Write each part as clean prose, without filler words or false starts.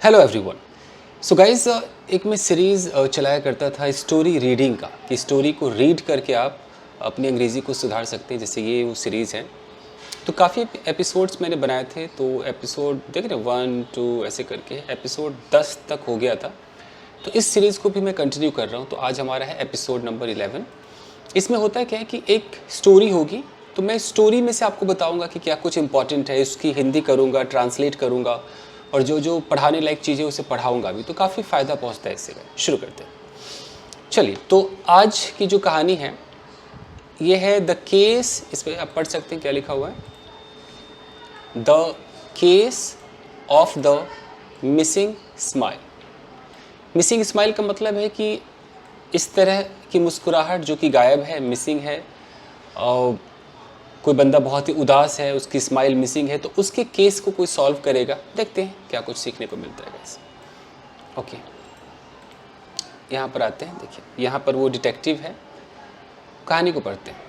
Hello everyone. So guys, एक मैं series चलाया करता था स्टोरी रीडिंग का, कि स्टोरी को रीड करके आप अपनी अंग्रेज़ी को सुधार सकते हैं। जैसे ये वो सीरीज़ है, तो काफ़ी एपिसोड्स मैंने बनाए थे। तो एपिसोड देख रहे 1 2 ऐसे करके एपिसोड 10 तक हो गया था। तो इस सीरीज़ को भी मैं कंटिन्यू कर रहा हूँ। तो आज हमारा है एपिसोड नंबर 11। इसमें होता है क्या है कि एक स्टोरी होगी, तो मैं स्टोरी में से आपको बताऊंगा कि क्या कुछ इंपॉर्टेंट है, उसकी हिंदी करूंगा, ट्रांसलेट करूंगा, और जो जो पढ़ाने लायक चीज़ें उसे पढ़ाऊंगा भी। तो काफ़ी फ़ायदा पहुंचता है इससे। शुरू करते हैं। चलिए, तो आज की जो कहानी है ये है द केस। इस पर आप पढ़ सकते हैं क्या लिखा हुआ है, the case of the missing smile. Missing smile का मतलब है कि इस तरह की मुस्कुराहट जो कि गायब है, मिसिंग है। और कोई बंदा बहुत ही उदास है, उसकी स्माइल मिसिंग है, तो उसके केस को कोई सॉल्व करेगा। देखते हैं क्या कुछ सीखने को मिलता है गाइस। ओके, यहाँ पर आते हैं। देखिए, यहाँ पर वो डिटेक्टिव है, कहानी को पढ़ते हैं।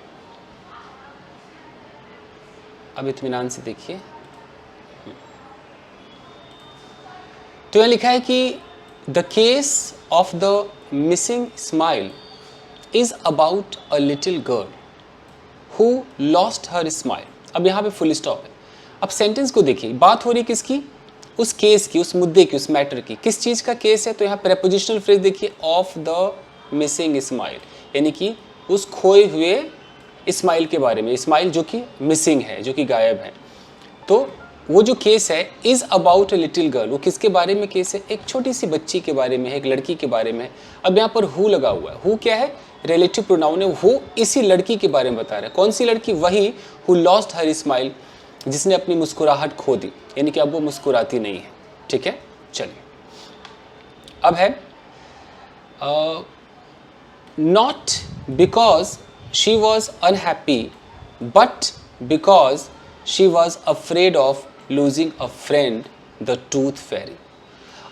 अब इत्मीनान से देखिए। तो यहाँ लिखा है कि the case of the missing smile is about a little girl who lost her smile. अब यहाँ पे फुल स्टॉप है। अब सेंटेंस को देखिए, बात हो रही किसकी? उस केस की, उस मुद्दे की, उस मैटर की। किस चीज़ का केस है? तो यहाँ प्रेपोजिशनल फ्रेज देखिए, ऑफ द मिसिंग स्माइल, यानी कि उस खोए हुए स्माइल के बारे में। स्माइल जो कि मिसिंग है, जो कि गायब है। तो वो जो केस है, is about a little girl, वो किसके बारे में केस है? एक छोटी सी बच्ची के बारे में है, एक लड़की के बारे में है। अब यहाँ पर हु लगा हुआ है। हु क्या है? रिलेटिव प्रोनाउन है। वो इसी लड़की के बारे में बता रहा है। कौन सी लड़की? वही हु लॉस्ट हर स्माइल, जिसने अपनी मुस्कुराहट खो दी, यानी कि अब वो मुस्कुराती नहीं है। ठीक है, चलिए। अब है not because she was unhappy but because she was afraid of losing a friend the tooth फेरी।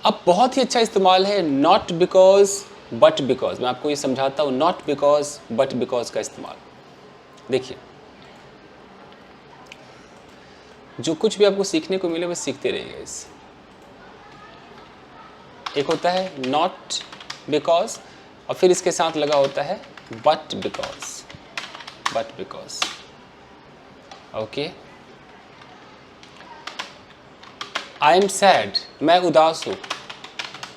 अब बहुत ही अच्छा इस्तेमाल है नॉट बिकॉज बट बिकॉज। मैं आपको ये समझाता हूँ, नॉट बिकॉज बट बिकॉज का इस्तेमाल। देखिए, जो कुछ भी आपको सीखने को मिले वो सीखते रहिए इससे। एक होता है नॉट बिकॉज, और फिर इसके साथ लगा होता है but because. But because, okay. I am sad, मैं उदास हूँ,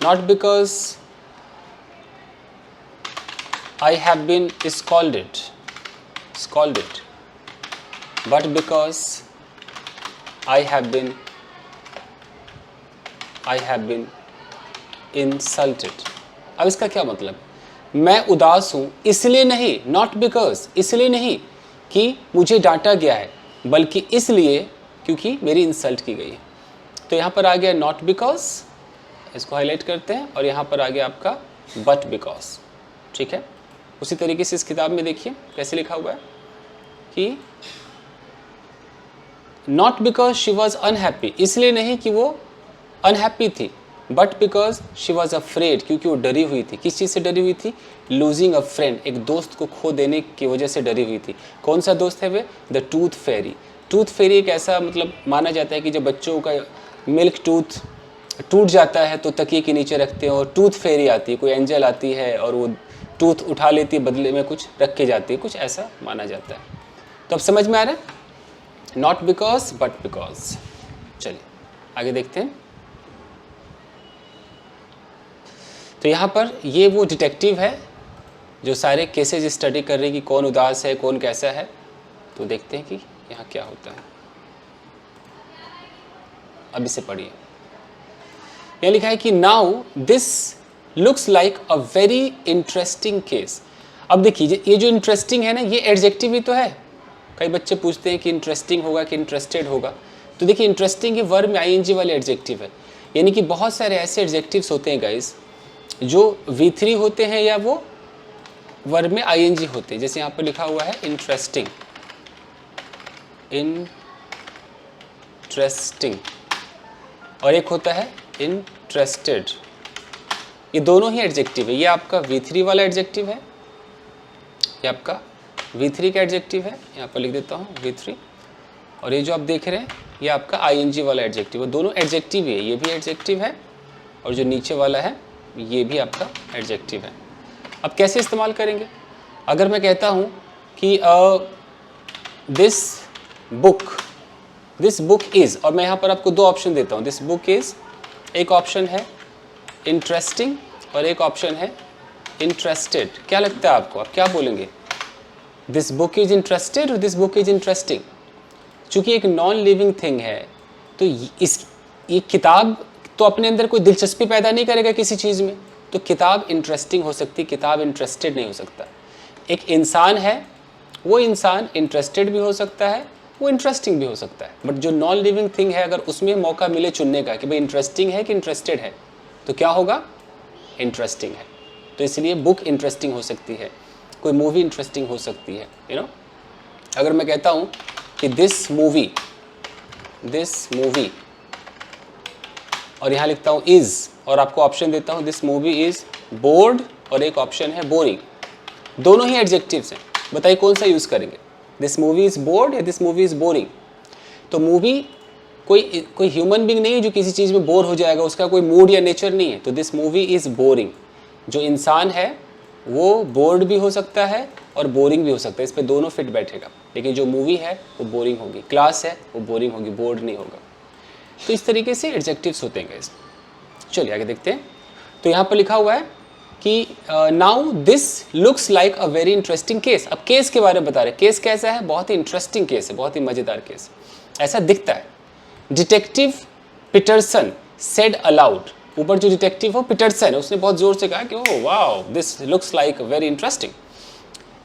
not because I have been scolded, but because I have been insulted. अब इसका क्या मतलब? मैं उदास हूँ इसलिए नहीं, नॉट बिकॉज, इसलिए नहीं कि मुझे डांटा गया है, बल्कि इसलिए क्योंकि मेरी इंसल्ट की गई है। तो यहाँ पर आ गया नॉट बिकॉज, इसको हाईलाइट करते हैं, और यहाँ पर आ गया आपका बट बिकॉज। ठीक है, उसी तरीके से इस किताब में देखिए कैसे लिखा हुआ है कि not because she was unhappy, इसलिए नहीं कि वो अनहैप्पी थी, but because she was afraid, क्योंकि वो डरी हुई थी। किस चीज़ से डरी हुई थी? लूजिंग अ फ्रेंड, एक दोस्त को खो देने की वजह से डरी हुई थी। कौन सा दोस्त है वे? The tooth fairy. Tooth fairy एक ऐसा मतलब माना जाता है कि जब बच्चों का मिल्क टूथ टूट जाता है तो तकिए के नीचे रखते हैं, और टूथ फेरी आती है, कोई एंजल आती है और वो टूथ उठा लेती है, बदले में कुछ रख के जाती है, कुछ ऐसा माना जाता है। तो अब समझ में आ रहा है? Not because but because. चलिए आगे देखते हैं। तो यहाँ पर ये वो डिटेक्टिव है जो सारे केसेस स्टडी कर रही है कि कौन उदास है, कौन कैसा है। तो देखते हैं कि यहाँ क्या होता है। अब इसे पढ़िए। यहाँ लिखा है कि now this looks like a very interesting case. अब देखिए, ये जो इंटरेस्टिंग है ना, ये एडजेक्टिव ही तो है। कई बच्चे पूछते हैं कि इंटरेस्टिंग होगा कि इंटरेस्टेड होगा। तो देखिए, इंटरेस्टिंग ये वर्ब में आईएनजी वाले एडजेक्टिव है। यानी कि बहुत सारे ऐसे एडजेक्टिव्स होते हैं गाइस जो V3 होते हैं या वो वर्ब में आईएनजी होते हैं। जैसे यहाँ पर लिखा हुआ है इंटरेस्टिंग, और एक होता है इंटरेस्टेड। ये दोनों ही एडजेक्टिव है। ये आपका V3 वाला एडजेक्टिव है, ये आपका V3 का एडजेक्टिव है। यहाँ पर लिख देता हूँ V3, और ये जो आप देख रहे हैं ये आपका आईएनजी वाला एडजेक्टिव है। दोनों एडजेक्टिव है, ये भी एडजेक्टिव है और जो नीचे वाला है ये भी आपका एडजेक्टिव है। अब कैसे इस्तेमाल करेंगे? अगर मैं कहता हूँ कि दिस बुक इज़, और मैं यहाँ पर आपको दो ऑप्शन देता हूँ, दिस बुक इज़, एक ऑप्शन है इंटरेस्टिंग और एक ऑप्शन है इंटरेस्टेड। क्या लगता है आपको, आप क्या बोलेंगे? दिस बुक इज़ इंटरेस्टेड और दिस बुक इज़ इंटरेस्टिंग। चूँकि एक नॉन लिविंग थिंग है तो ये किताब तो अपने अंदर कोई दिलचस्पी पैदा नहीं करेगा किसी चीज़ में, तो किताब इंटरेस्टिंग हो सकती, किताब इंटरेस्टेड नहीं हो सकता। एक इंसान है, वो इंसान इंटरेस्टेड भी हो सकता है, वो इंटरेस्टिंग भी हो सकता है, बट जो नॉन लिविंग थिंग है अगर उसमें मौका मिले चुनने का कि भाई इंटरेस्टिंग है कि इंटरेस्टेड है, तो क्या होगा? इंटरेस्टिंग है। तो इसलिए बुक इंटरेस्टिंग हो सकती है, कोई मूवी इंटरेस्टिंग हो सकती है, यू नो। अगर मैं कहता हूँ कि दिस मूवी, और यहाँ लिखता हूँ इज़, और आपको ऑप्शन देता हूँ दिस मूवी इज़ बोर्ड और एक ऑप्शन है बोरिंग, दोनों ही एडजेक्टिव्स हैं, बताइए कौन सा यूज़ करेंगे? दिस मूवी इज़ बोर्ड या दिस मूवी इज़ बोरिंग? तो मूवी कोई ह्यूमन बीइंग नहीं है जो किसी चीज़ में बोर हो जाएगा, उसका कोई मूड या नेचर नहीं है, तो दिस मूवी इज़ बोरिंग। जो इंसान है वो बोर्ड भी हो सकता है और बोरिंग भी हो सकता है, इस पर दोनों फिट बैठेगा, लेकिन जो मूवी है वो बोरिंग होगी, क्लास है वो बोरिंग होगी, बोर्ड नहीं होगा। तो इस तरीके से एडजेक्टिव्स होते हैं गाइस। चलिए आगे देखते हैं। तो यहाँ पर लिखा हुआ है कि now this looks like a very interesting case. अब केस के बारे में बता रहे, केस कैसा है? बहुत ही इंटरेस्टिंग केस है, बहुत ही मज़ेदार केस, ऐसा दिखता है। डिटेक्टिव पीटरसन सेड अलाउड, ऊपर जो डिटेक्टिव हो पीटरसन है, उसने बहुत जोर से कहा कि oh wow this looks like very interesting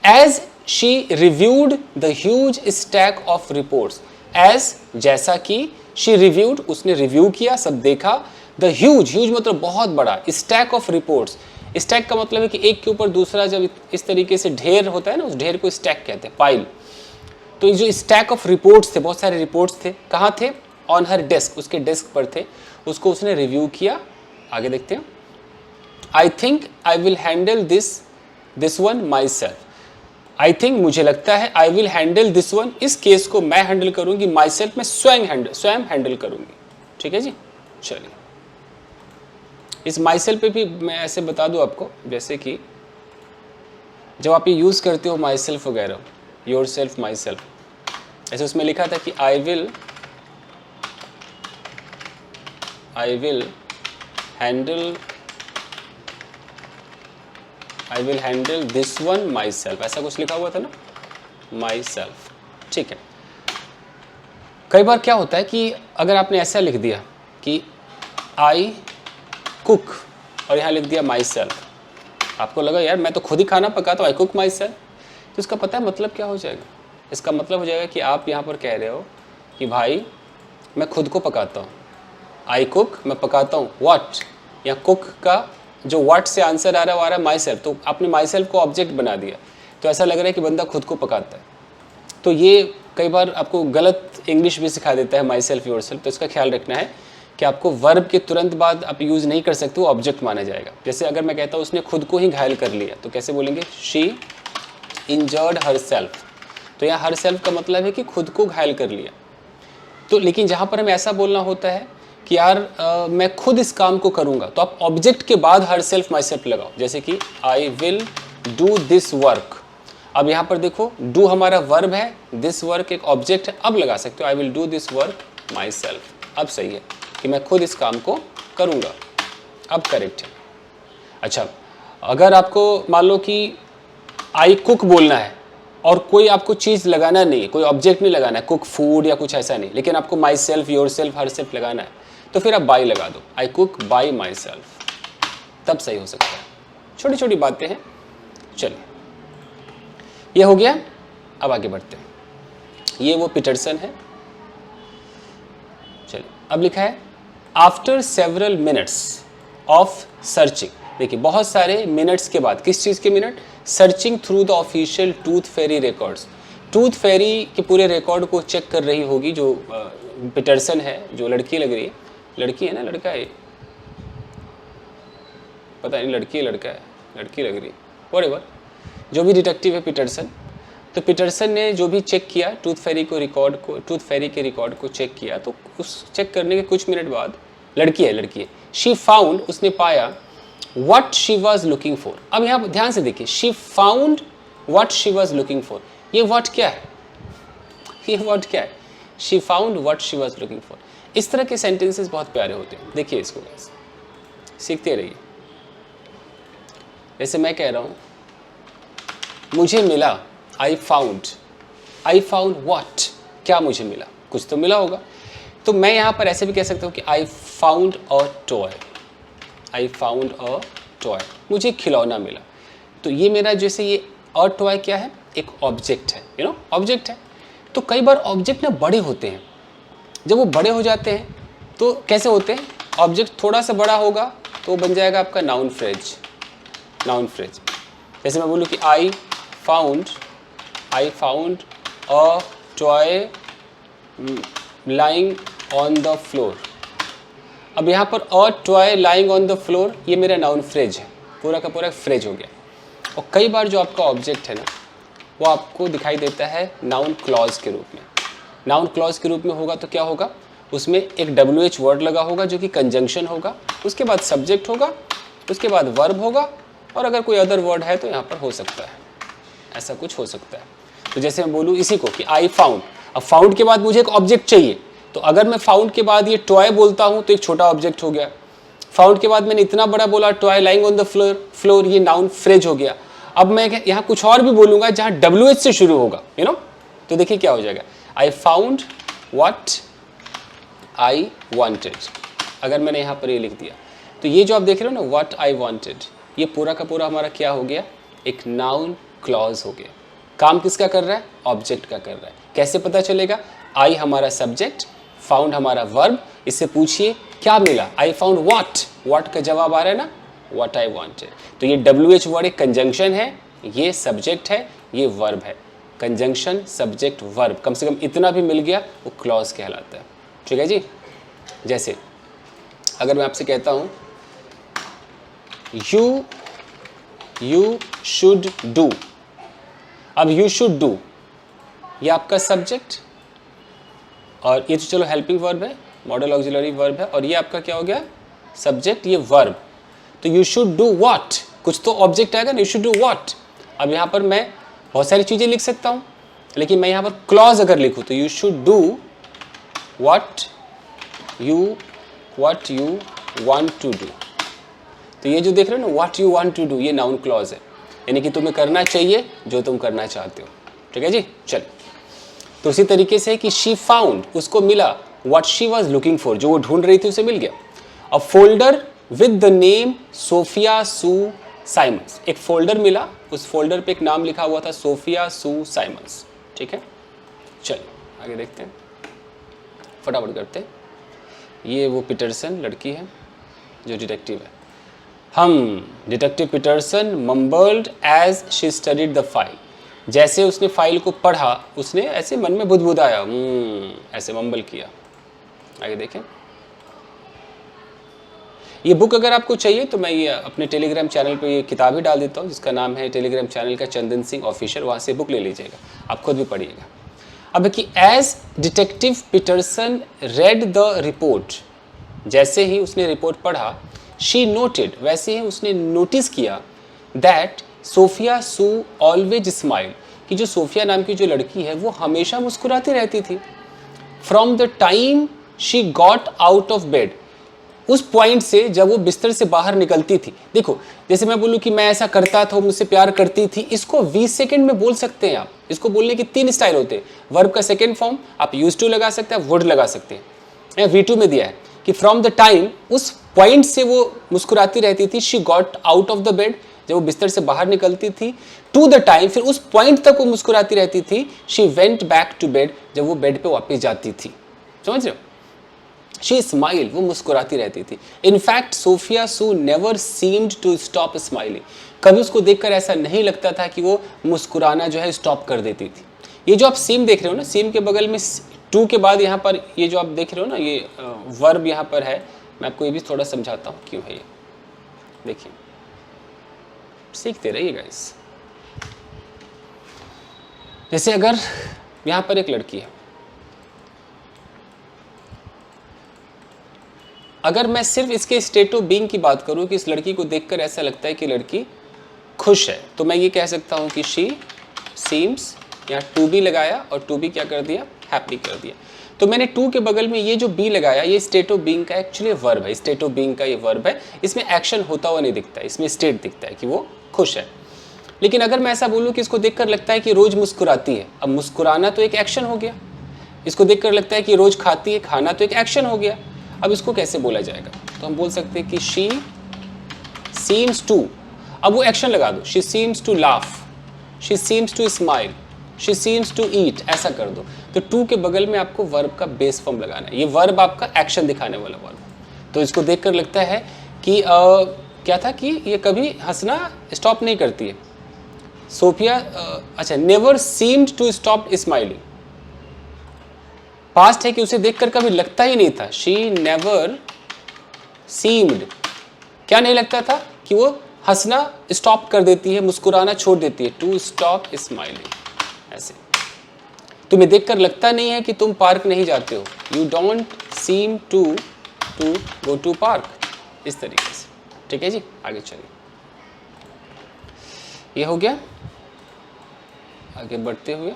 as she reviewed the huge stack of reports. As जैसा कि, शी रिव्यूड उसने रिव्यू किया, सब देखा, द ह्यूज मतलब बहुत बड़ा, स्टैक ऑफ रिपोर्ट्स, स्टैक का मतलब है कि एक के ऊपर दूसरा जब इस तरीके से ढेर होता है ना, उस ढेर को स्टैक कहते हैं, पाइल। तो जो स्टैक ऑफ रिपोर्ट्स थे, बहुत सारे रिपोर्ट्स थे, कहाँ थे? ऑन हर डेस्क, उसके डेस्क पर थे, उसको उसने रिव्यू किया। आगे देखते हैं। I think I will handle this one my self. I think मुझे लगता है, I will handle this one, इस केस को मैं हैंडल करूंगी, माई सेल्फ मैं स्वयं हैंडल करूंगी। ठीक है जी। चलिए, इस माई सेल्फ पे भी मैं ऐसे बता दूं आपको, जैसे कि जब आप ये यूज़ करते हो माई सेल्फ वगैरह, योर सेल्फ, माई सेल्फ, ऐसे उसमें लिखा था कि I will handle this one my self, ऐसा कुछ लिखा हुआ था ना, माई सेल्फ। ठीक है। कई बार क्या होता है कि अगर आपने ऐसा लिख दिया कि आई कुक और यहाँ लिख दिया माई सेल्फ, आपको लगा यार मैं तो खुद ही खाना पकाता हूँ, आई कुक माई सेल्फ, तो इसका पता है मतलब क्या हो जाएगा? इसका मतलब हो जाएगा कि आप यहाँ पर कह रहे हो कि भाई मैं खुद को पकाता हूँ, आई कुक, मैं पकाता हूँ, व्हाट, या कुक का जो व्हाट से आंसर आ रहा है वो आ रहा है माई सेल्फ, तो आपने माई सेल्फ को ऑब्जेक्ट बना दिया, तो ऐसा लग रहा है कि बंदा खुद को पकाता है। तो ये कई बार आपको गलत इंग्लिश भी सिखा देता है माई सेल्फ, योर सेल्फ, तो इसका ख्याल रखना है कि आपको वर्ब के तुरंत बाद आप यूज़ नहीं कर सकते, वो ऑब्जेक्ट माना जाएगा। जैसे अगर मैं कहता हूँ उसने खुद को ही घायल कर लिया, तो कैसे बोलेंगे? She injured her self. तो यहाँ हर सेल्फ का मतलब है कि खुद को घायल कर लिया। तो लेकिन जहाँ पर हमें ऐसा बोलना होता है कि यार मैं खुद इस काम को करूँगा, तो आप ऑब्जेक्ट के बाद हर सेल्फ माई सेल्फ लगाओ, जैसे कि I will do this work. अब यहाँ पर देखो, डू हमारा वर्ब है, दिस वर्क एक ऑब्जेक्ट है, अब लगा सकते हो I will do this work my self. अब सही है कि मैं खुद इस काम को करूँगा, अब करेक्ट है। अच्छा, अगर आपको मान लो कि आई कुक बोलना है और कोई आपको चीज़ लगाना नहीं है, कोई ऑब्जेक्ट नहीं लगाना है, कुक फूड या कुछ ऐसा नहीं, लेकिन आपको my self, your self, her self लगाना है, तो फिर आप बाई लगा दो, I cook by my self, तब सही हो सकता है। छोटी छोटी बातें हैं। चलिए, ये हो गया। अब आगे बढ़ते हैं। ये वो पीटरसन है। चलिए, अब लिखा है after several minutes of searching. देखिए, बहुत सारे मिनट्स के बाद, किस चीज़ के minute? Searching through the official tooth Pheri records. Tooth Fairy के पूरे रिकॉर्ड को चेक कर रही होगी जो पीटरसन है, जो लड़की लग रही है, लड़की है ना, लड़का है, पता नहीं लड़की है लड़का है, लड़की लग रही है, व्हाटएवर, जो भी डिटेक्टिव है पीटरसन। तो पीटरसन ने जो भी चेक किया टूथ फेरी के रिकॉर्ड को चेक किया, तो उस चेक करने के कुछ मिनट बाद लड़की है, लड़की है। शी फाउंड, उसने पाया, what she was looking for. अब यहाँ ध्यान से देखिए, she found what she was looking for, ये वट क्या है, ये वट क्या है, she found what she was looking for. इस तरह के सेंटेंसेस बहुत प्यारे होते हैं, देखिए इसको guys, सीखते रहिए। जैसे मैं कह रहा हूँ, मुझे मिला, आई फाउंड वट, क्या मुझे मिला, कुछ तो मिला होगा। तो मैं यहाँ पर ऐसे भी कह सकता हूँ कि I found a toy, I found a toy, मुझे खिलौना मिला। तो ये मेरा जैसे ये अ टॉय क्या है, एक ऑब्जेक्ट है, यू नो, ऑब्जेक्ट है। तो कई बार ऑब्जेक्ट ना बड़े होते हैं, जब वो बड़े हो जाते हैं तो कैसे होते हैं, ऑब्जेक्ट थोड़ा सा बड़ा होगा तो वो बन जाएगा आपका नाउन फ्रेज, नाउन फ्रेज। जैसे मैं बोलूँ कि I found a toy lying on the floor. अब यहाँ पर a toy lying on the floor, ये मेरा नाउन फ्रेज है, पूरा का पूरा फ्रेज हो गया। और कई बार जो आपका ऑब्जेक्ट है ना, वो आपको दिखाई देता है नाउन क्लॉज के रूप में। नाउन क्लॉज के रूप में होगा तो क्या होगा, उसमें एक WH वर्ड लगा होगा जो कि कंजंक्शन होगा, उसके बाद सब्जेक्ट होगा, उसके बाद वर्ब होगा, और अगर कोई अदर वर्ड है तो यहाँ पर हो सकता है, ऐसा कुछ हो सकता है। तो जैसे मैं बोलूँ इसी को कि आई फाउंड, अब फाउंड के बाद मुझे एक ऑब्जेक्ट चाहिए, तो अगर मैं फाउंड के बाद ये टॉय बोलता हूँ तो एक छोटा ऑब्जेक्ट हो गया। फाउंड के बाद मैंने इतना बड़ा बोला, toy lying on the floor, ये नाउन फ्रेज हो गया। अब मैं यहाँ कुछ और भी बोलूँगा जहाँ WH से शुरू होगा, यू नो, तो देखिए क्या हो जाएगा, I found what I wanted. अगर मैंने यहाँ पर ये लिख दिया तो ये जो आप देख रहे हो ना, व्हाट आई वांटेड, ये पूरा का पूरा हमारा क्या हो गया, एक नाउन क्लॉज हो गया। काम किसका कर रहा है, ऑब्जेक्ट का कर रहा है। कैसे पता चलेगा, आई हमारा सब्जेक्ट, फाउंड हमारा वर्ब, इससे पूछिए क्या मिला, आई फाउंड व्हाट का जवाब आ रहा है ना, व्हाट आई वांटेड। तो ये WH वर्ड एक कंजंक्शन है, ये सब्जेक्ट है, ये वर्ब है। कंजंक्शन सब्जेक्ट वर्ब, कम से कम इतना भी मिल गया वो क्लॉज कहलाता है। ठीक है जी। जैसे अगर मैं आपसे कहता हूँ यू शुड डू, अब यू शुड डू ये आपका सब्जेक्ट, और ये तो चलो हेल्पिंग वर्ब है, मॉडल ऑक्सिलरी वर्ब है, और ये आपका क्या हो गया, सब्जेक्ट, ये वर्ब। तो यू शुड डू व्हाट, कुछ तो ऑब्जेक्ट आएगा ना, यू शुड डू व्हाट। अब यहाँ पर मैं बहुत सारी चीज़ें लिख सकता हूँ, लेकिन मैं यहाँ पर क्लॉज अगर लिखूँ तो you should do what you want to do. तो ये जो देख रहे हो ना, what you want to do, ये नाउन क्लॉज है, यानी कि तुम्हें करना चाहिए जो तुम करना चाहते हो। ठीक है जी, चल। तो उसी तरीके से कि शी फाउंड, उसको मिला, what she was looking for, जो वो ढूंढ रही थी उसे मिल गया। A folder with the name Sophia Sue Simmons, एक फोल्डर मिला, उस फोल्डर पे एक नाम लिखा हुआ था, सोफिया सू साइमंस। ठीक है, चल आगे देखते हैं, फटाफट करते हैं। ये वो पीटरसन लड़की है जो डिटेक्टिव है। Detective Peterson mumbled as she studied the file, जैसे उसने फाइल को पढ़ा उसने ऐसे मन में बुदबुदाया, ऐसे मम्बल किया। आगे देखें। ये बुक अगर आपको चाहिए तो मैं ये अपने टेलीग्राम चैनल पे ये किताब ही डाल देता हूँ, जिसका नाम है टेलीग्राम चैनल का चंदन सिंह ऑफिशियल, वहाँ से बुक ले लीजिएगा, आप खुद भी पढ़िएगा। अब कि as detective Peterson read the report, जैसे ही उसने रिपोर्ट पढ़ा, शी नोटेड, वैसे ही उसने नोटिस किया, that Sophia Sue always smile, कि जो सोफिया नाम की जो लड़की है वो हमेशा मुस्कुराती रहती थी। From the time she got out of bed, उस पॉइंट से जब वो बिस्तर से बाहर निकलती थी। देखो जैसे मैं बोलूँ कि मैं ऐसा करता था, मुझसे प्यार करती थी, इसको 20 सेकंड में बोल सकते हैं आप। इसको बोलने के 3 स्टाइल होते हैं। वर्ब का सेकंड फॉर्म आप यूज्ड टू लगा सकते हैं, आप वुड लगा सकते हैं। V2 में दिया है कि फ्रॉम द टाइम, उस पॉइंट से वो मुस्कुराती रहती थी, she got out of the bed, जब वो बिस्तर से बाहर निकलती थी, टू द टाइम, फिर उस पॉइंट तक वो मुस्कुराती रहती थी, she went back to bed, जब वो बेड पे वापस जाती थी। समझ रहे हो, शी स्माइल, वो मुस्कुराती रहती थी। In fact Sophia Sue never seemed to stop smiling, कभी उसको देखकर ऐसा नहीं लगता था कि वो मुस्कुराना जो है स्टॉप कर देती थी। ये जो आप सीम देख रहे हो ना, सीम के बगल में टू के बाद यहाँ पर ये जो आप देख रहे हो ना, ये वर्ब यहाँ पर है। मैं आपको ये भी थोड़ा समझाता हूँ क्यों है ये। देखिए, सीखते रहिए गाइस। जैसे अगर यहाँ पर एक लड़की है, अगर मैं सिर्फ इसके स्टेट ऑफ बीइंग की बात करूं कि इस लड़की को देखकर ऐसा लगता है कि लड़की खुश है, तो मैं ये कह सकता हूं कि शी सीम्स, यहाँ टू बी लगाया और टू बी क्या कर दिया, हैप्पी कर दिया। तो मैंने टू के बगल में ये जो बी लगाया, ये स्टेट ऑफ बीइंग का एक्चुअली वर्ब है, स्टेट ऑफ बीइंग का ये वर्ब है। इसमें एक्शन होता हुआ नहीं दिखता है, इसमें स्टेट दिखता है कि वो खुश है। लेकिन अगर मैं ऐसा बोलूँ कि इसको देखकर लगता है कि रोज़ मुस्कुराती है, अब मुस्कुराना तो एक एक्शन हो गया। इसको देखकर लगता है कि रोज़ खाती है, खाना तो एक एक्शन हो गया। अब इसको कैसे बोला जाएगा, तो हम बोल सकते हैं कि शी सीम्स टू, अब वो एक्शन लगा दो, she seems to laugh, she seems to smile, she seems to eat, ऐसा कर दो। तो टू के बगल में आपको वर्ब का बेस फॉर्म लगाना है, ये वर्ब आपका एक्शन दिखाने वाला वर्ब। तो इसको देखकर लगता है कि क्या था कि ये कभी हंसना स्टॉप नहीं करती है। सोफिया अच्छा, never seemed to stop smiling, past है कि उसे देखकर कभी लगता ही नहीं था। शी नेवर सीम्ड, क्या नहीं लगता था कि वो हंसना स्टॉप कर देती है, मुस्कुराना छोड़ देती है, टू स्टॉप स्माइलिंग ऐसे। तुम्हें देखकर लगता नहीं है कि तुम पार्क नहीं जाते हो, you don't seem to go to park, इस तरीके से। ठीक है जी, आगे चलिए, ये हो गया। आगे बढ़ते हुए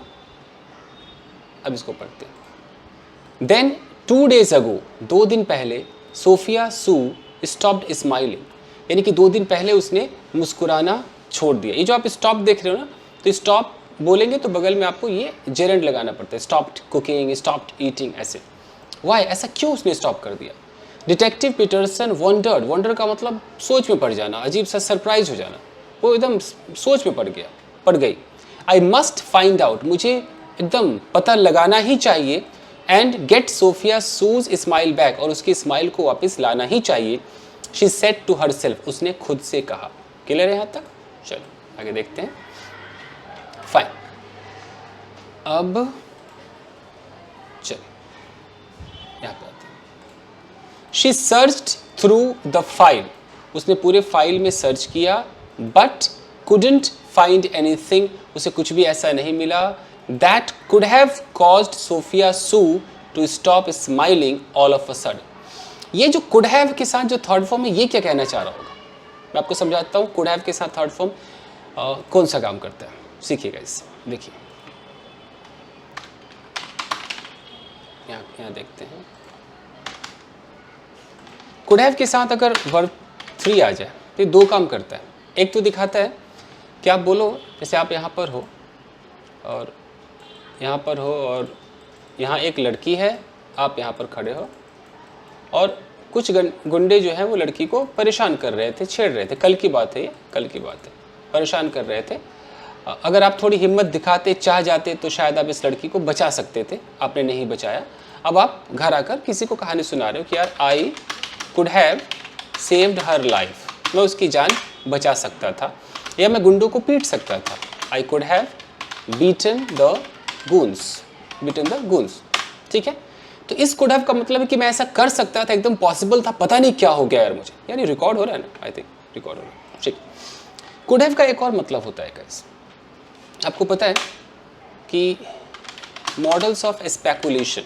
अब इसको पढ़ते हैं। देन 2 days ago, 2 दिन पहले, सोफिया सू स्टॉप्ड स्माइलिंग, यानी कि 2 दिन पहले उसने मुस्कुराना छोड़ दिया। ये जो आप स्टॉप देख रहे हो ना, तो स्टॉप बोलेंगे तो बगल में आपको ये जेरेंड लगाना पड़ता है, स्टॉप्ड कुकिंग, स्टॉप्ड ईटिंग, ऐसे। वाई, ऐसा क्यों उसने स्टॉप कर दिया? डिटेक्टिव पीटरसन वंडर्ड, वंडर का मतलब सोच में पड़ जाना, अजीब सा सरप्राइज हो जाना, वो एकदम सोच में पड़ गई। आई मस्ट फाइंड आउट, मुझे एकदम पता लगाना ही चाहिए, and get Sophia Sue's smile back, और उसकी स्माइल को वापस लाना ही चाहिए। She said to herself, उसने खुद से कहा। क्लियर है यहाँ तक? चलो आगे देखते हैं। फाइन, अब चलो यहाँ पे आते हैं। She searched through the file, उसने पूरे फाइल में सर्च किया, बट कुडंट फाइंड एनीथिंग, उसे कुछ भी ऐसा नहीं मिला that could have caused Sophia Sue to stop smiling all of a sudden। ये जो could have के साथ जो थर्ड फॉर्म है, ये क्या कहना चाह रहा होगा, मैं आपको समझाता हूँ। could have के साथ थर्ड फॉर्म कौन सा काम करता है, सीखिएगा इससे। देखिए यहाँ देखते हैं, could have के साथ अगर वर्ब 3 आ जाए तो ये 2 काम करता है। एक तो दिखाता है कि आप बोलो, जैसे आप यहाँ पर हो और यहाँ पर हो, और यहाँ एक लड़की है, आप यहाँ पर खड़े हो, और कुछ गुंडे जो हैं वो लड़की को परेशान कर रहे थे, छेड़ रहे थे। कल की बात है, ये कल की बात है, परेशान कर रहे थे। अगर आप थोड़ी हिम्मत दिखाते, चाह जाते, तो शायद आप इस लड़की को बचा सकते थे, आपने नहीं बचाया। अब आप घर आकर किसी को कहानी सुना रहे हो कि यार आई could have saved her life, मैं उसकी जान बचा सकता था, या मैं गुंडों को पीट सकता था। I could have beaten the guns, ठीक है। तो इस कुड हैव का मतलब है कि मैं ऐसा कर सकता था, एकदम पॉसिबल था, पता नहीं क्या हो गया यार मुझे, यानी रिकॉर्ड हो रहा है ना, आई थिंक रिकॉर्ड हो रहा है, ठीक। कुड हैव का एक और मतलब होता है गाइस, आपको पता है कि मॉडल्स ऑफ स्पेकुलेशन,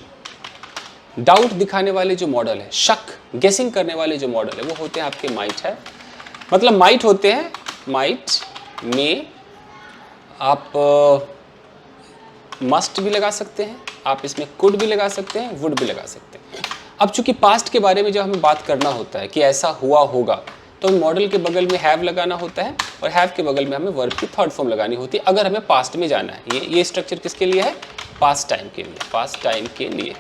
डाउट दिखाने वाले जो मॉडल है, शक गेसिंग करने वाले जो मॉडल है, वो होते हैं आपके माइट है, मतलब माइट होते हैं, माइट में आप मस्ट भी लगा सकते हैं, आप इसमें कुड भी लगा सकते हैं, वुड भी लगा सकते हैं। अब चूंकि पास्ट के बारे में जब हमें बात करना होता है कि ऐसा हुआ होगा, तो मॉडल के बगल में हैव लगाना होता है, और हैव के बगल में हमें वर्ब की थर्ड फॉर्म लगानी होती है, अगर हमें पास्ट में जाना है। ये स्ट्रक्चर किसके लिए है? पास्ट टाइम के लिए, पास्ट टाइम के लिए।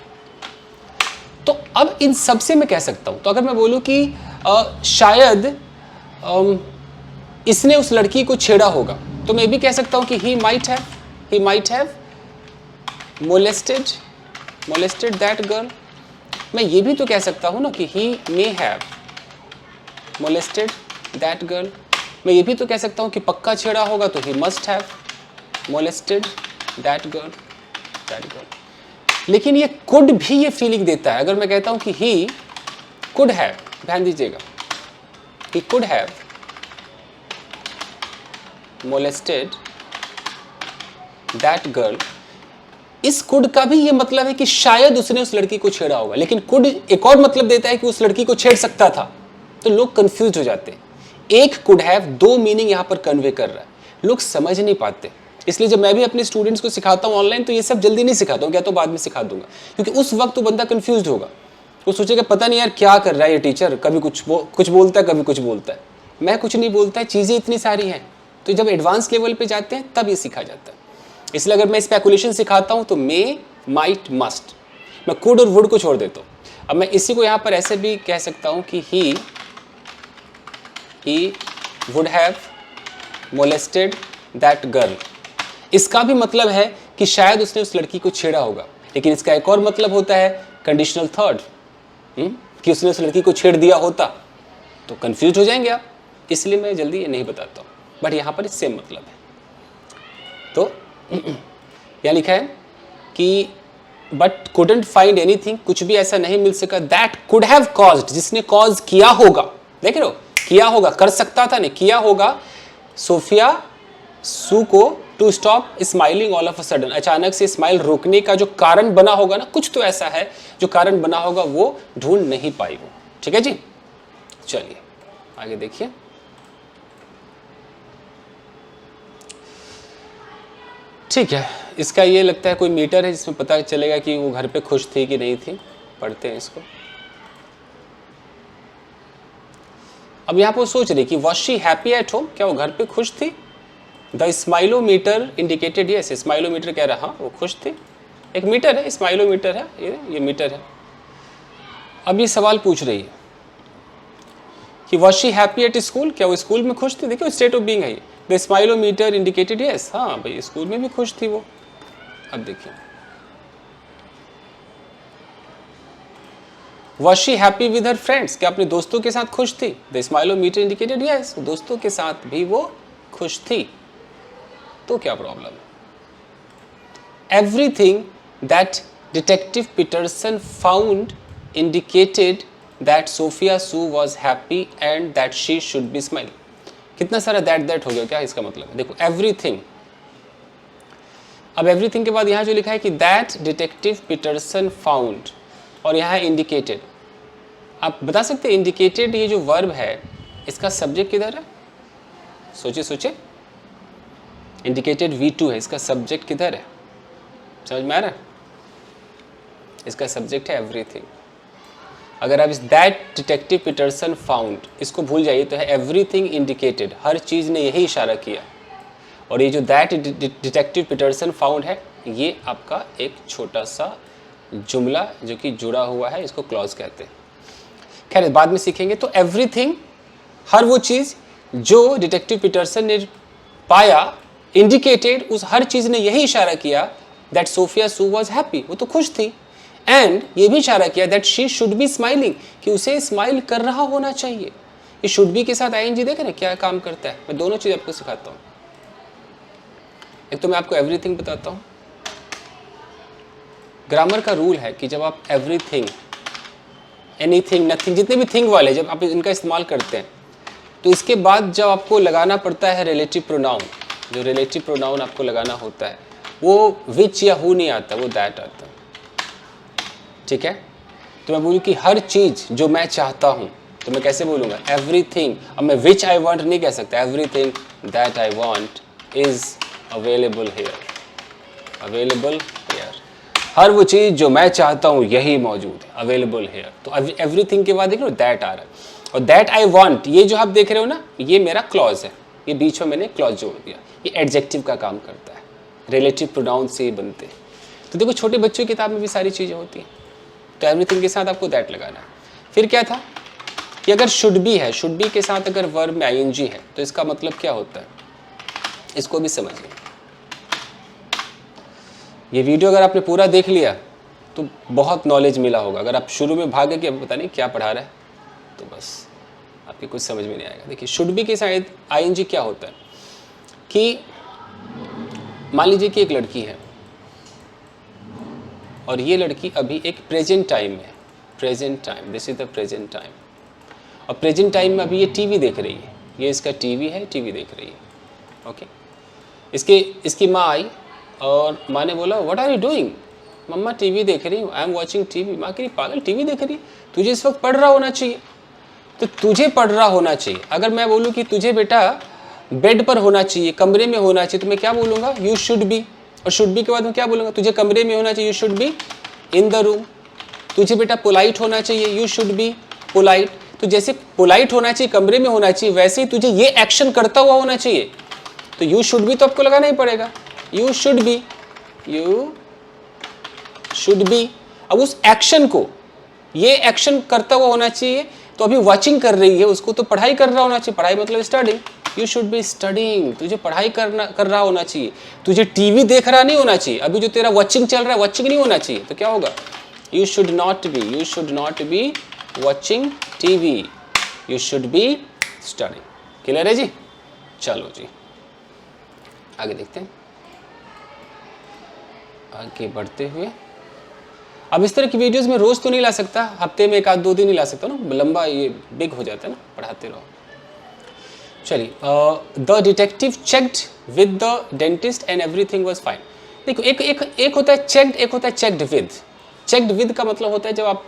तो अब इन सब से मैं कह सकता हूं, तो अगर मैं बोलूं कि शायद इसने उस लड़की को छेड़ा होगा, तो मैं भी कह सकता हूं कि he might have molested that girl। मैं ये भी तो कह सकता हूँ ना कि he may have molested that girl। मैं ये भी तो कह सकता हूँ कि पक्का छेड़ा होगा तो he must have molested that girl। लेकिन ये could भी ये फीलिंग देता है। अगर मैं कहता हूँ कि he could have, ध्यान दीजिएगा, he could have molested that girl, इस कुड का भी ये मतलब है कि शायद उसने उस लड़की को छेड़ा होगा, लेकिन कुड एक और मतलब देता है कि उस लड़की को छेड़ सकता था। तो लोग कंफ्यूज हो जाते हैं। एक कुड हैव दो मीनिंग यहां पर कन्वे कर रहा है, लोग समझ नहीं पाते। इसलिए जब मैं भी अपने स्टूडेंट्स को सिखाता हूं ऑनलाइन, तो ये सब जल्दी नहीं सिखाता हूं, क्या तो बाद में सिखा दूंगा, क्योंकि उस वक्त वो बंदा कंफ्यूज होगा। वो सोचेगा पता नहीं यार क्या कर रहा है ये टीचर, कभी कुछ बोलता है, कभी कुछ बोलता है। मैं कुछ नहीं बोलता है, चीज़ें इतनी सारी हैं। तो जब एडवांस लेवल पे जाते हैं तब ये सीखा जाता है। इसलिए अगर मैं स्पेकुलेशन सिखाता हूं तो मे, माइट, मस्ट, मैं कुड और वुड को छोड़ देता हूं। अब मैं इसी को यहां पर ऐसे भी कह सकता हूं कि he would have molested that girl. इसका भी मतलब है कि शायद उसने उस लड़की को छेड़ा होगा, लेकिन इसका एक और मतलब होता है कंडीशनल थर्ड, कि उसने उस लड़की को छेड़ दिया होता। तो कंफ्यूज हो जाएंगे आप, इसलिए मैं जल्दी ये नहीं बताता हूँ, बट यहाँ पर सेम मतलब है। तो यहाँ लिखा है कि बट कुडंट फाइंड एनीथिंग, कुछ भी ऐसा नहीं मिल सका, दैट कुड हैव कॉज्ड, जिसने कॉज किया होगा। देख रहे हो, किया होगा, कर सकता था नहीं, किया होगा सोफिया सू को to stop smiling all of a sudden, अचानक से स्माइल रोकने का जो कारण बना होगा ना, कुछ तो ऐसा है जो कारण बना होगा, वो ढूंढ नहीं पाई वो। ठीक है जी, चलिए आगे देखिए। ठीक है, इसका ये लगता है कोई मीटर है जिसमें पता चलेगा कि वो घर पे खुश थी कि नहीं थी। पढ़ते हैं इसको। अब यहाँ पर सोच रही कि was she happy at home, क्या वो घर पे खुश थी। द स्माइलोमीटर इंडिकेटेड यस, स्माइलोमीटर कह रहा हाँ वो खुश थी। एक मीटर है, स्माइलोमीटर है, ये मीटर है। अब ये सवाल पूछ रही है कि was she happy at school, क्या वो स्कूल में खुश थी। देखिए स्टेट ऑफ बीइंग है ये। द स्माइलोमीटर इंडिकेटेड यस, हाँ भाई स्कूल में भी खुश थी वो। अब देखिए was she happy with her friends, क्या अपने दोस्तों के साथ खुश थी। द स्माइलोमीटर इंडिकेटेड यस, दोस्तों के साथ भी वो खुश थी। तो क्या प्रॉब्लम है। Everything that detective Peterson found indicated that Sophia Sue was happy and that she should be smile. कितना सारा दैट हो गया, क्या इसका मतलब है। देखो एवरीथिंग, अब एवरीथिंग के बाद यहाँ जो लिखा है कि दैट डिटेक्टिव पीटरसन फाउंड, और यहाँ इंडिकेटेड। आप बता सकते हैं इंडिकेटेड ये जो वर्ब है इसका सब्जेक्ट किधर है। सोचिए सोचिए, इंडिकेटेड V2 है, इसका सब्जेक्ट किधर है। समझ में आ रहा है, इसका सब्जेक्ट है एवरीथिंग। अगर आप इस दैट डिटेक्टिव पीटरसन फाउंड इसको भूल जाइए तो है एवरीथिंग इंडिकेटेड, हर चीज़ ने यही इशारा किया। और ये जो दैट डिटेक्टिव पीटरसन फाउंड है ये आपका एक छोटा सा जुमला जो कि जुड़ा हुआ है, इसको क्लॉज कहते हैं। खैर बाद में सीखेंगे। तो एवरीथिंग, हर वो चीज़ जो डिटेक्टिव पीटरसन ने पाया, इंडिकेटेड, उस हर चीज़ ने यही इशारा किया that Sophia Sue was happy, वो तो खुश थी। एंड ये भी इशारा किया that she should be smiling, कि उसे स्माइल कर रहा होना चाहिए। ये शुड बी के साथ आईएनजी देख रहे हैं क्या काम करता है। मैं दोनों चीज़ आपको सिखाता हूँ। एक तो मैं आपको एवरीथिंग बताता हूँ। ग्रामर का रूल है कि जब आप एवरीथिंग, एनीथिंग, नथिंग, जितने भी थिंग वाले जब आप इनका इस्तेमाल करते हैं तो इसके बाद जब आपको लगाना पड़ता है रिलेटिव प्रोनाउन, जो रिलेटिव प्रोनाउन आपको लगाना होता है वो विच या हु नहीं आता, वो दैट आता है। ठीक है, तो मैं बोलूँ कि हर चीज़ जो मैं चाहता हूँ तो मैं कैसे बोलूँगा एवरीथिंग। अब मैं विच आई वांट नहीं कह सकता, everything that I want is available here, available here. हर वो चीज़ जो मैं चाहता हूँ यही मौजूद है, अवेलेबल हियर। तो एवरीथिंग के बाद देख लो दैट आ रहा है, और दैट आई वांट ये जो आप देख रहे हो ना, ये मेरा क्लॉज है, ये बीच में मैंने क्लॉज जोड़ दिया। ये एडजेक्टिव का काम करता है, रिलेटिव प्रोनाउन से ही बनते हैं। तो देखो छोटे बच्चों की किताब में भी सारी चीज़ें होती हैं। तो एवरीथिंग के साथ आपको दैट लगाना है। फिर क्या था कि अगर शुड बी है, शुड बी के साथ अगर वर्ब में आईएनजी है तो इसका मतलब क्या होता है, इसको भी समझिए। ये वीडियो अगर आपने पूरा देख लिया तो बहुत नॉलेज मिला होगा। अगर आप शुरू में भागे कि पता नहीं क्या पढ़ा रहा है तो बस आपकी कुछ समझ में नहीं आएगा। देखिए शुड बी के साथ आईएनजी क्या होता है कि मान लीजिए कि एक लड़की है और ये लड़की अभी एक प्रेजेंट टाइम में, present time, this is the present time, और प्रेजेंट टाइम में अभी ये टीवी देख रही है। ये इसका टीवी है, टीवी देख रही है। ओके, इसकी माँ आई और माँ ने बोला व्हाट आर यू डूइंग? मम्मा टीवी देख रही हूँ, आई एम वॉचिंग टीवी। माँ कह रही पागल टीवी देख रही, तुझे इस वक्त पढ़ रहा होना चाहिए। तो तुझे पढ़ रहा होना चाहिए, अगर मैं बोलूँ कि तुझे बेटा बेड पर होना चाहिए, कमरे में होना चाहिए, तो मैं क्या बोलूँगा? You should be. और शुड बी के बाद मैं क्या बोलूँगा? तुझे कमरे में होना चाहिए, you should be in the room. तुझे बेटा पोलाइट होना चाहिए, यू शुड बी पोलाइट। तो जैसे पोलाइट होना चाहिए, कमरे में होना चाहिए, वैसे ही तुझे ये एक्शन करता हुआ होना चाहिए। तो यू शुड बी तो आपको लगाना ही पड़ेगा, you should be, you should be. अब उस एक्शन को, ये एक्शन करता हुआ होना चाहिए, तो अभी वॉचिंग कर रही है उसको, तो पढ़ाई कर रहा होना चाहिए। पढ़ाई मतलब studying, you should be studying. तुझे पढ़ाई कर रहा होना चाहिए, तुझे टीवी देख रहा नहीं होना चाहिए। अभी जो तेरा वॉचिंग चल रहा है, वॉचिंग नहीं होना चाहिए। तो क्या होगा? You should not be watching TV, you should be studying. Clear है जी? चलो जी आगे देखते हैं। आगे बढ़ते हुए, अब इस तरह की वीडियोस में रोज तो नहीं ला सकता, हफ्ते में 1 आध 2 दिन ही ला सकता ना, लंबा ये बिग हो जाता है ना, पढ़ाते रहो। चलिए, the detective checked with the dentist and everything was fine. देखो एक होता है चेक्ड, एक होता है चेक्ड विद। चेक्ड विद का मतलब होता है जब आप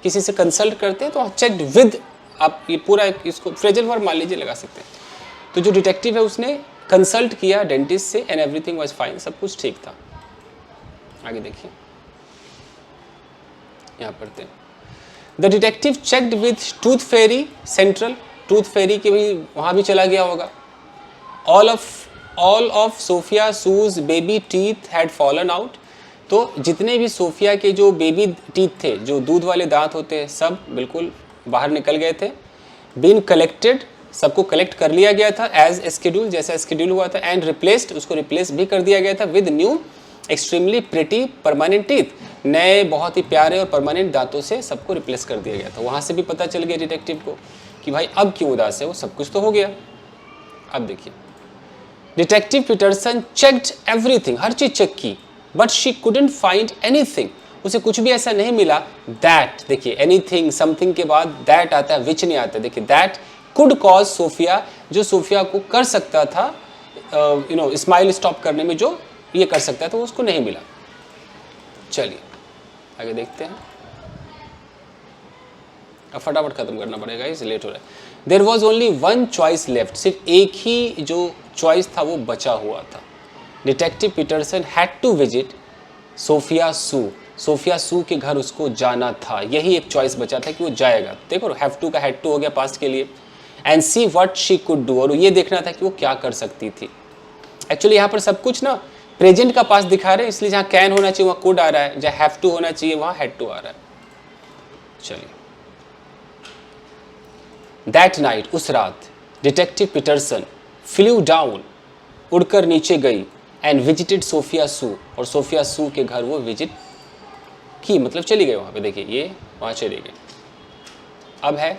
किसी से कंसल्ट करते हैं तो चेक्ड विद, आप ये पूरा इसको फ्रेजल वर्ब मान लीजिए लगा सकते हैं। तो जो डिटेक्टिव है उसने कंसल्ट किया डेंटिस्ट से एंड एवरीथिंग वाज फाइन, सब कुछ ठीक था। आगे देखिए, यहाँ पढ़ते हैं। The detective checked with Tooth Fairy Central. Tooth Fairy के भी वहाँ भी चला गया होगा। All of Sophia Sue's baby teeth had fallen out. तो जितने भी सोफिया के जो बेबी टीथ थे, जो दूध वाले दांत होते हैं, सब बिल्कुल बाहर निकल गए थे। बीन कलेक्टेड, सबको कलेक्ट कर लिया गया था एज स्केड्यूल, जैसा स्केड्यूल हुआ था। एंड रिप्लेस्ड, उसको रिप्लेस भी कर दिया गया था with new extremely pretty permanent teeth. नए बहुत ही प्यारे और परमानेंट दांतों से सबको रिप्लेस कर दिया गया था। वहाँ से भी पता चल गया डिटेक्टिव को कि भाई अब क्यों उदास है, वो सब कुछ तो हो गया। अब देखिए, डिटेक्टिव पीटरसन चेक्ड एवरीथिंग, हर चीज चेक की, but she couldn't find anything. उसे कुछ भी ऐसा नहीं मिला। दैट, देखिए एनीथिंग समथिंग के बाद दैट आता है, विच नहीं आता। देखिए दैट कुड कॉज सोफिया, जो सोफिया को कर सकता था स्माइल स्टॉप करने में, जो ये कर सकता था, वो उसको नहीं मिला। चलिए आगे देखते हैं। अब फटाफट खत्म करना पड़ेगा, इस लेट हो रहा है। There was only one choice left, सिर्फ एक ही जो चॉइस था वो बचा हुआ था। Detective Peterson had to visit Sophia Sue. Sophia Sue के घर उसको जाना था, यही एक चॉइस बचा था कि वो जाएगा। देखो हैव टू का हैड टू हो गया पास्ट के लिए। And see what she could do, और ये देखना था कि वो क्या कर सकती थी। एक्चुअली यहाँ पर सब कुछ ना प्रेजेंट का पास्ट दिखा रहे हैं, इसलिए जहाँ कैन होना चाहिए वहाँ कुड आ रहा है, जहाँ हैव टू होना चाहिए वहाँ हैड टू आ रहा है। चलिए, दैट नाइट, उस रात, डिटेक्टिव पीटरसन फ्लू डाउन, उड़कर नीचे गई, एंड विजिटेड सोफिया सू, और सोफिया सू के घर वो विजिट की, मतलब चली गई वहाँ पे। देखिए ये वहाँ चली गई। अब है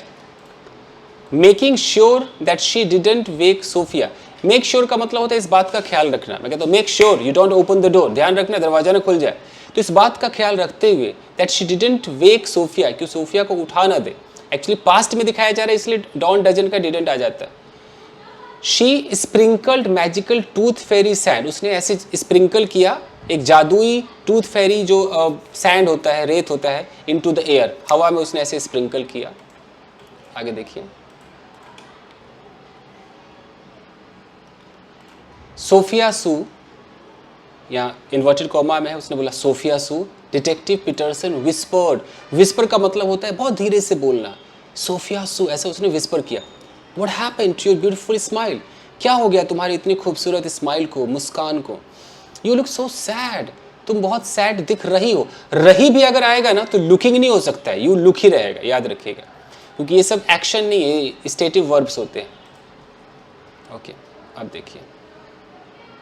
making sure that she didn't wake Sophia. Make sure का मतलब होता है इस बात का ख्याल रखना। मैं कहता हूँ make sure you don't open the door, ध्यान रखना दरवाजा ना खुल जाए। तो इस बात का ख्याल रखते हुए that she didn't wake Sophia, कि सोफिया को उठा ना दे। एक्चुअली पास्ट में दिखाया जा रहा है, इसलिए डॉन डजन का डिडंट आ जाता है। She sprinkled magical tooth Pheri sand, उसने ऐसे स्प्रिंकल किया एक जादुई टूथ फेरी जो सैंड होता है, रेत होता है, इनटू द एयर, हवा में उसने ऐसे स्प्रिंकल किया। आगे देखिए, सोफिया सू, यहाँ इन्वर्टेड कॉमा में है, उसने बोला सोफिया सू। डिटेक्टिव पीटरसन विस्पर्ड, विस्पर का मतलब होता है बहुत धीरे से बोलना। सोफिया सू, ऐसा उसने विस्पर किया। What happened to your beautiful smile, क्या हो गया तुम्हारी इतनी खूबसूरत स्माइल को, मुस्कान को। यू लुक सो सैड, तुम बहुत सैड दिख रही हो। रही भी अगर आएगा ना तो लुकिंग नहीं हो सकता है, यू लुक ही रहेगा, याद रखिएगा, क्योंकि ये सब एक्शन नहीं है, स्टेटिव वर्ब्स होते हैं। ओके, अब देखिए,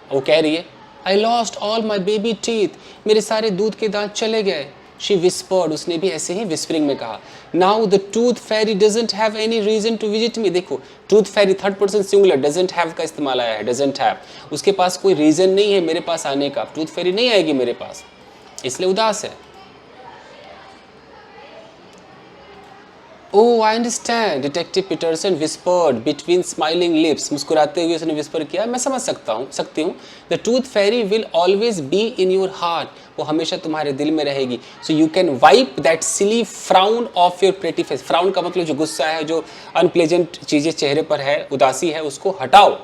वो कह रही है I lost all my baby teeth, मेरे सारे दूध के दांत चले गए। शी विस्पर्ड, उसने भी ऐसे ही विस्परिंग में कहा। Now the tooth fairy doesn't have any reason to visit me. देखो tooth fairy third person singular, doesn't have का इस्तेमाल आया है, डजंट हैव, उसके पास कोई रीजन नहीं है मेरे पास आने का। टूथ फेरी नहीं आएगी मेरे पास, इसलिए उदास है। Oh I understand, detective Peterson whispered between smiling lips, मुस्कुराते हुए उसने विस्पर किया, मैं समझ सकती हूँ। The truth fairy will always be in your heart, वो हमेशा तुम्हारे दिल में रहेगी। So you can wipe that silly frown off your pretty face, frown का मतलब जो गुस्सा है, जो अनप्लेजेंट चीज़ें चेहरे पर है, उदासी है, उसको हटाओ।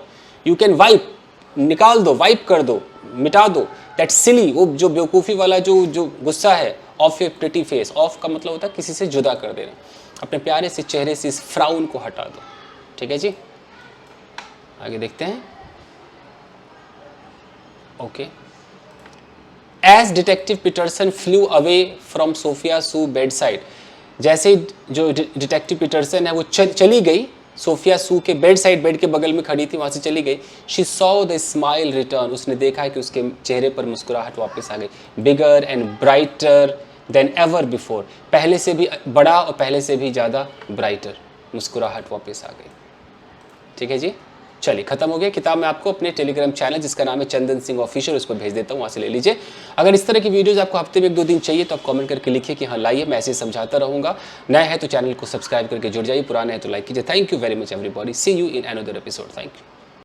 यू कैन वाइप, निकाल दो, वाइप कर दो, मिटा दो, दैट सिली, वो जो बेवकूफ़ी वाला जो गुस्सा है, of your pretty face, of का मतलब होता है किसी से जुदा कर देना, अपने प्यारे से चेहरे से इस फ्राउन को हटा दो। ठीक है जी, आगे देखते हैं। Okay, as detective Peterson flew away from Sophia's bedside, जैसे जो डिटेक्टिव पीटरसन है वो चली गई, सोफिया सू के बेड साइड, बेड के बगल में खड़ी थी, वहाँ से चली गई। She saw the smile return, उसने देखा कि उसके चेहरे पर मुस्कुराहट वापस आ गई। Bigger and brighter then ever before, पहले से भी बड़ा और पहले से भी ज़्यादा ब्राइटर, मुस्कुराहट वापस आ गई। ठीक है जी, चलिए खत्म हो गया। किताब मैं आपको अपने टेलीग्राम चैनल जिसका नाम है चंदन सिंह ऑफिशियल, उसको भेज देता हूँ, वहाँ से ले लीजिए। अगर इस तरह की वीडियोस आपको हफ्ते में 1-2 दिन चाहिए तो आप कमेंट करके लिखिए कि हाँ लाइए, मैं ऐसे समझाता रहूँगा। नया है तो चैनल को सब्सक्राइब करके जुड़ जाइए, पुराना है तो लाइक कीजिए। Thank you very much everybody, see you in another episode, thank you.